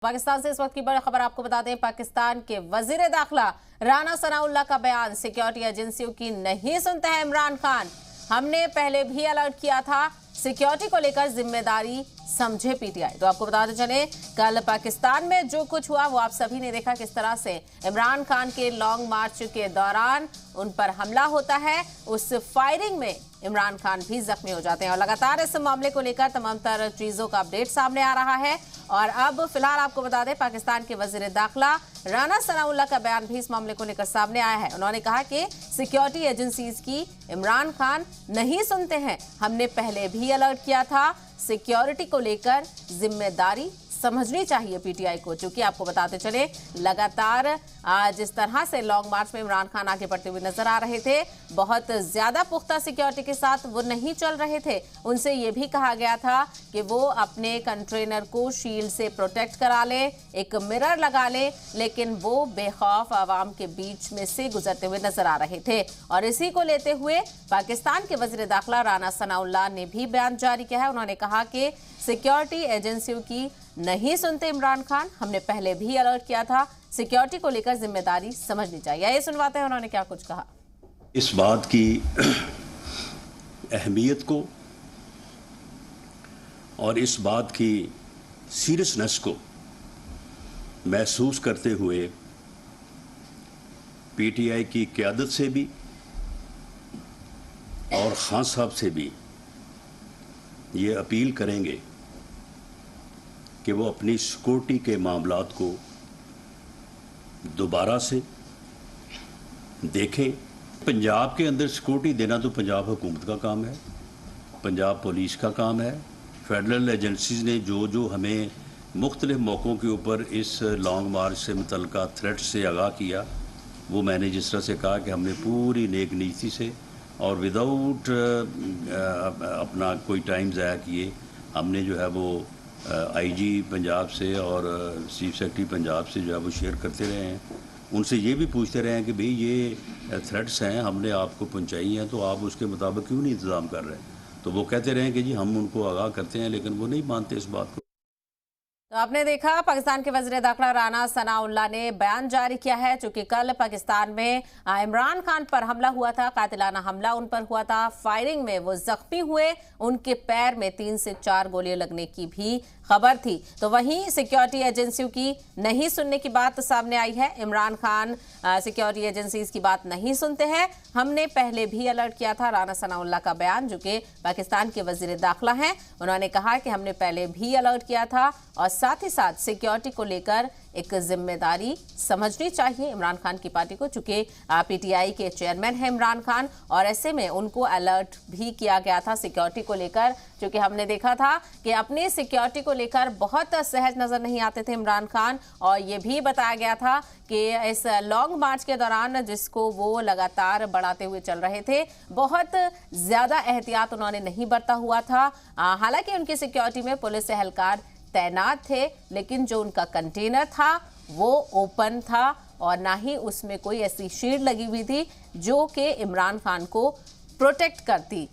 पाकिस्तान से इस वक्त की बड़ी खबर आपको बता दें। पाकिस्तान के वजीर दाखिला राना सनाउल्लाह का बयान, सिक्योरिटी एजेंसियों की नहीं सुनते हैं इमरान खान। हमने पहले भी अलर्ट किया था, सिक्योरिटी को लेकर जिम्मेदारी समझे पीटीआई। तो आपको बताते चले, कल पाकिस्तान में जो कुछ हुआ वो आप सभी ने देखा, किस तरह से इमरान खान के लॉन्ग मार्च के दौरान उन पर हमला होता है। उस फायरिंग में इमरान खान भी जख्मी हो जाते हैं और लगातार इस मामले को लेकर तमाम तरह चीजों का अपडेट सामने आ रहा है। और अब फिलहाल आपको बता दें, पाकिस्तान के वजीर दाखिला राना सनाउल्लाह का बयान भी इस मामले को लेकर सामने आया है। उन्होंने कहा कि सिक्योरिटी एजेंसीज की इमरान खान नहीं सुनते हैं, हमने पहले भी अलर्ट किया था, सिक्योरिटी को लेकर जिम्मेदारी समझनी चाहिए पीटीआई को। चूंकि आपको बताते चले, लगातार जिस तरह से लॉन्ग मार्च में इमरान खान आगे बढ़ते हुए नजर आ रहे थे, बहुत ज्यादा पुख्ता सिक्योरिटी के साथ वो नहीं चल रहे थे। उनसे ये भी कहा गया था कि वो अपने कंटेनर को शील्ड से प्रोटेक्ट करा ले, एक मिरर लगा ले, लेकिन वो बेखौफ आवाम के बीच में से गुजरते हुए नजर आ रहे थे। और इसी को लेते हुए पाकिस्तान के वजीर दाखिला राना सनाउल्लाह ने भी बयान जारी किया है। उन्होंने कहा कि सिक्योरिटी एजेंसियों की नहीं सुनते इमरान खान, हमने पहले भी अलर्ट किया था, सिक्योरिटी को लेकर जिम्मेदारी समझनी चाहिए। ये सुनवाते हैं उन्होंने क्या कुछ कहा। इस बात की अहमियत को और इस बात की सीरियसनेस को महसूस करते हुए पीटीआई की क़यादत से भी और खान साहब से भी ये अपील करेंगे कि वो अपनी सिक्योरिटी के मामलात को दोबारा से देखें। पंजाब के अंदर सिक्योरिटी देना तो पंजाब हुकूमत का काम है, पंजाब पुलिस का काम है। फेडरल एजेंसीज ने जो हमें मुख्तलिफ मौक़ों के ऊपर इस लॉन्ग मार्च से मुतल्लिक़ा थ्रेट से आगाह किया, वो मैंने जिस तरह से कहा कि हमने पूरी नेक नीति से और विदाउट अपना कोई टाइम ज़ाया किए हमने जो है वो आईजी पंजाब से और चीफ सेक्रेटरी पंजाब से जो है वो शेयर करते रहे हैं। उनसे ये भी पूछते रहे हैं कि भाई ये थ्रेट्स हैं, हमने आपको पहुंचाई हैं, तो आप उसके मुताबिक क्यों नहीं इंतज़ाम कर रहे हैं। तो वो कहते रहे हैं कि जी हम उनको आगाह करते हैं, लेकिन वो नहीं मानते इस बात को। तो आपने देखा, पाकिस्तान के वज़ीर दाखिला राना सनाउल्लाह ने बयान जारी किया है। चूंकि कल पाकिस्तान में इमरान खान पर हमला हुआ था, कातिलाना हमला उन पर हुआ था, फायरिंग में वो जख्मी हुए, उनके पैर में 3 से 4 गोलियां लगने की भी खबर थी। तो वहीं सिक्योरिटी एजेंसियों की नहीं सुनने की बात सामने आई है। इमरान खान सिक्योरिटी एजेंसीज की बात नहीं सुनते हैं, हमने पहले भी अलर्ट किया था। राना सनाउल्लाह का बयान, जो कि पाकिस्तान के वज़ीर दाखिला हैं, उन्होंने कहा कि हमने पहले भी अलर्ट किया था और साथ ही साथ सिक्योरिटी को लेकर एक जिम्मेदारी समझनी चाहिए इमरान खान की पार्टी को। चूंकि पीटीआई के चेयरमैन हैं इमरान खान, और ऐसे में उनको अलर्ट भी किया गया था सिक्योरिटी को लेकर। क्योंकि हमने देखा था कि अपनी सिक्योरिटी को लेकर बहुत सहज नजर नहीं आते थे इमरान खान, और ये भी बताया गया था कि इस लॉन्ग मार्च के दौरान, जिसको वो लगातार बढ़ाते हुए चल रहे थे, बहुत ज्यादा एहतियात उन्होंने नहीं बरता हुआ था। हालांकि उनकी सिक्योरिटी में पुलिस एहलकार तैनात थे, लेकिन जो उनका कंटेनर था वो ओपन था और ना ही उसमें कोई ऐसी शील्ड लगी हुई थी जो कि इमरान खान को प्रोटेक्ट करती।